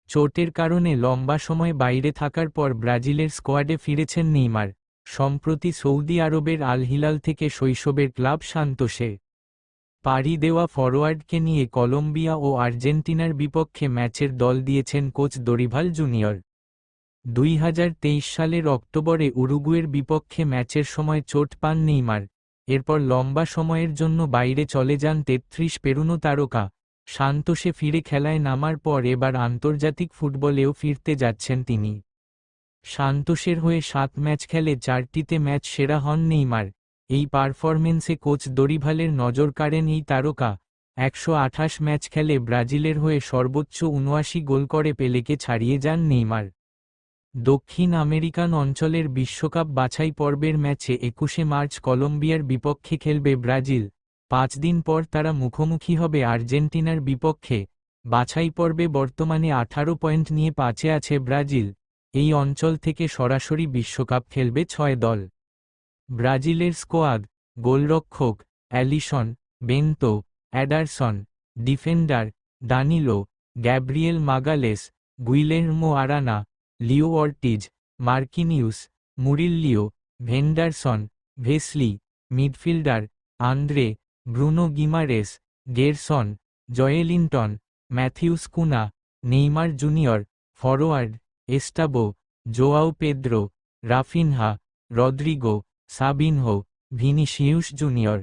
চোটের কারণে লম্বা সময় বাইরে থাকার পর ব্রাজিলের স্কোয়াডে ফিরেছেন নেইমার। সম্প্রতি সৌদি আরবের আল হিলাল থেকে শৈশবের ক্লাব সান্তোসে পাড়ি দেওয়া ফরোয়ার্ডকে নিয়ে কলম্বিয়া ও আর্জেন্টিনার বিপক্ষে ম্যাচের দল দিয়েছেন কোচ দরিভাল জুনিয়র। 2023 সালের অক্টোবরে উরুগুয়ের বিপক্ষে ম্যাচের সময় চোট পান নেইমার। এরপর লম্বা সময়ের জন্য বাইরে চলে যান 33 পেরোনো তারকা। সান্তোসে ফিরে খেলায় নামার পর এবার আন্তর্জাতিক ফুটবলেও ফিরতে যাচ্ছেন তিনি। সান্তোসের হয়ে 7 ম্যাচ খেলে 4টিতে ম্যাচ সেরা হন নেইমার। এই পারফরমেন্সে কোচ দরিভালের নজর কাড়েন এই তারকা। 128 ম্যাচ খেলে ব্রাজিলের হয়ে সর্বোচ্চ 79 গোল করে পেলেকে ছাড়িয়ে যান নেইমার। দক্ষিণ আমেরিকান অঞ্চলের বিশ্বকাপ বাছাই পর্বের ম্যাচে 21শে মার্চ কলম্বিয়ার বিপক্ষে খেলবে ব্রাজিল। 5 দিন পর তারা মুখোমুখি হবে আর্জেন্টিনার বিপক্ষে। বাছাই পর্বে বর্তমানে 18 পয়েন্ট নিয়ে 5-এ আছে ব্রাজিল। এই অঞ্চল থেকে সরাসরি বিশ্বকাপ খেলবে 6 দল। ব্রাজিলের স্কোয়াড: গোলরক্ষক Alisson, Bento, Ederson; defender Danilo, Gabriel Magalhaes, Guilherme Arana, Leo Ortiz, Marquinhos, Murillo, Vanderson, Wesley; midfielder Andre, Bruno Guimaraes, Gerson, Joelinton, Matheus Cunha, Neymar Junior; forward Estevao, Joao Pedro, Raphinha, Rodrygo, Savinho, Vinicius junior.